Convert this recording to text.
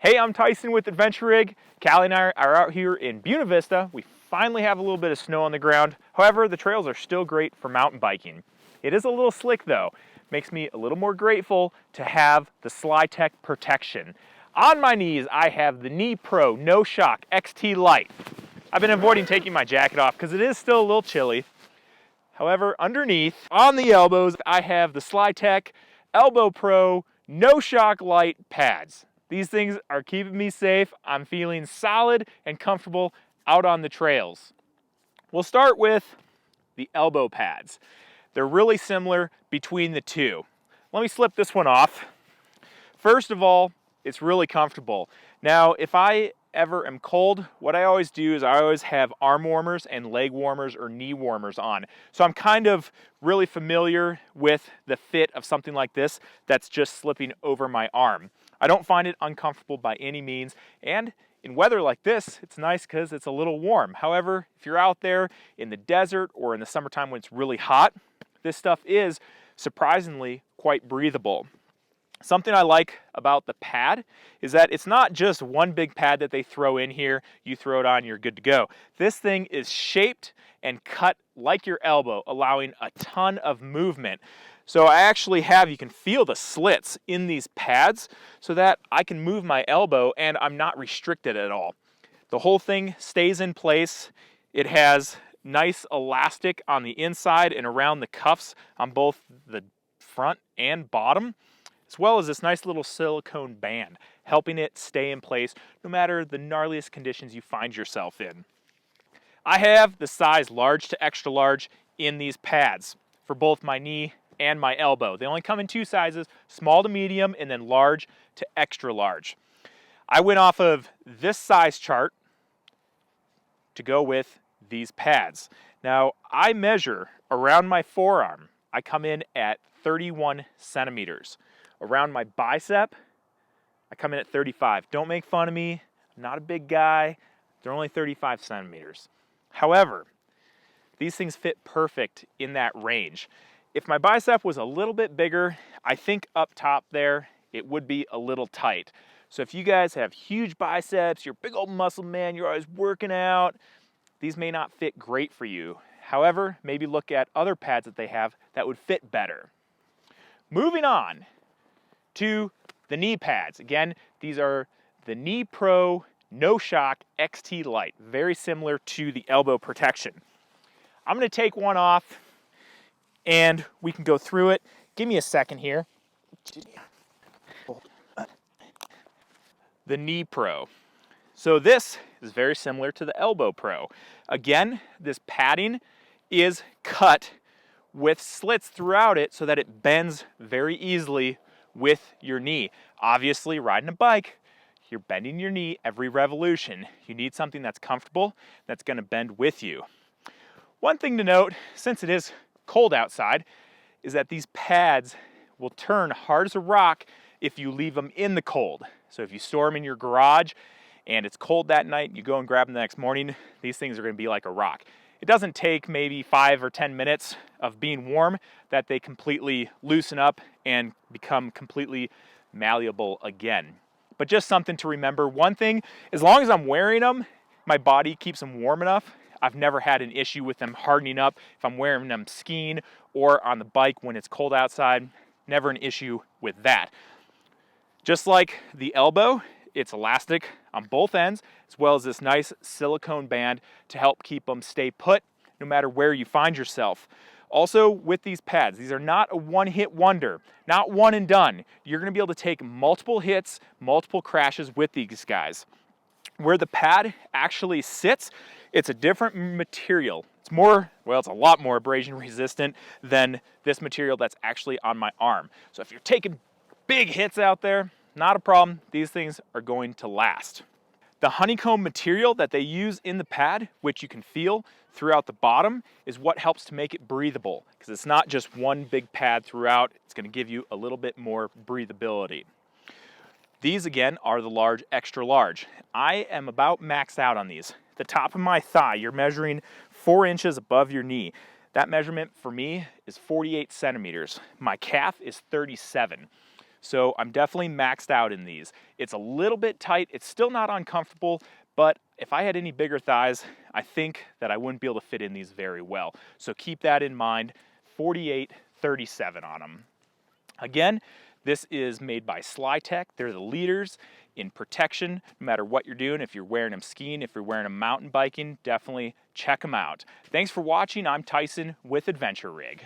Hey, I'm Tyson with Adventure Rig. Callie and I are out here in Buena Vista. We finally have a little bit of snow on the ground. However, the trails are still great for mountain biking. It is a little slick though. Makes me a little more grateful to have the Slytech Protection. On my knees, I have the KneePro NoShock XT Lite. I've been avoiding taking my jacket off because it is still a little chilly. However, underneath, on the elbows, I have the Slytech ElbowPro NoShock Lite pads. These things are keeping me safe. I'm feeling solid and comfortable out on the trails. We'll start with the elbow pads. They're really similar between the two. Let me slip this one off. First of all, it's really comfortable. Now, if I ever am cold, what I always do is I always have arm warmers and leg warmers or knee warmers on. So I'm kind of really familiar with the fit of something like this that's just slipping over my arm. I don't find it uncomfortable by any means, and in weather like this, it's nice because it's a little warm. However, if you're out there in the desert or in the summertime when it's really hot, this stuff is surprisingly quite breathable. Something I like about the pad is that it's not just one big pad that they throw in here, you throw it on, you're good to go. This thing is shaped and cut like your elbow, allowing a ton of movement. So I actually have, you can feel the slits in these pads so that I can move my elbow and I'm not restricted at all. The whole thing stays in place. It has nice elastic on the inside and around the cuffs on both the front and bottom, as well as this nice little silicone band, helping it stay in place no matter the gnarliest conditions you find yourself in. I have the size large to extra large in these pads for both my knee and my elbow. They only come in two sizes, small to medium and then large to extra large. I went off of this size chart to go with these pads. Now, I measure around my forearm. I come in at 31 centimeters. Around my bicep, I come in at 35. Don't make fun of me. I'm not a big guy. They're only 35 centimeters. However, these things fit perfect in that range. If my bicep was a little bit bigger, I think up top there, it would be a little tight. So if you guys have huge biceps, you're a big old muscle man, you're always working out, these may not fit great for you. However, maybe look at other pads that they have that would fit better. Moving on to the knee pads. Again, these are the KneePro NoShock XT Lite, very similar to the elbow protection. I'm gonna take one off and we can go through it. Give me a second here. The KneePro. So this is very similar to the ElbowPro. Again, this padding is cut with slits throughout it so that it bends very easily with your knee. Obviously, riding a bike, you're bending your knee every revolution. You need something that's comfortable, that's gonna bend with you. One thing to note, since it is cold outside, is that these pads will turn hard as a rock if you leave them in the cold. So if you store them in your garage and it's cold that night, you go and grab them the next morning, these things are gonna be like a rock. It doesn't take maybe 5 or 10 minutes of being warm that they completely loosen up and become completely malleable again. But just something to remember. One thing, as long as I'm wearing them, my body keeps them warm enough. I've never had an issue with them hardening up if I'm wearing them skiing or on the bike when it's cold outside. Never an issue with that. Just like the elbow, it's elastic on both ends, as well as this nice silicone band to help keep them stay put no matter where you find yourself. Also with these pads, these are not a one-hit wonder, not one and done. You're gonna be able to take multiple hits, multiple crashes with these guys. Where the pad actually sits, it's a different material. It's a lot more abrasion resistant than this material that's actually on my arm. So if you're taking big hits out there, not a problem. These things are going to last. The honeycomb material that they use in the pad, which you can feel throughout the bottom, is what helps to make it breathable, because it's not just one big pad throughout. It's going to give you a little bit more breathability. These again are the large, extra large. I am about maxed out on these. The top of my thigh, you're measuring 4 inches above your knee. That measurement for me is 48 centimeters. My calf is 37. So I'm definitely maxed out in these. It's a little bit tight. It's still not uncomfortable, but if I had any bigger thighs, I think that I wouldn't be able to fit in these very well. So keep that in mind. 48-37 on them. Again, this is made by Slytech. They're the leaders in protection, no matter what you're doing. If you're wearing them skiing, if you're wearing them mountain biking, definitely check them out. Thanks for watching. I'm Tyson with Adventure Rig.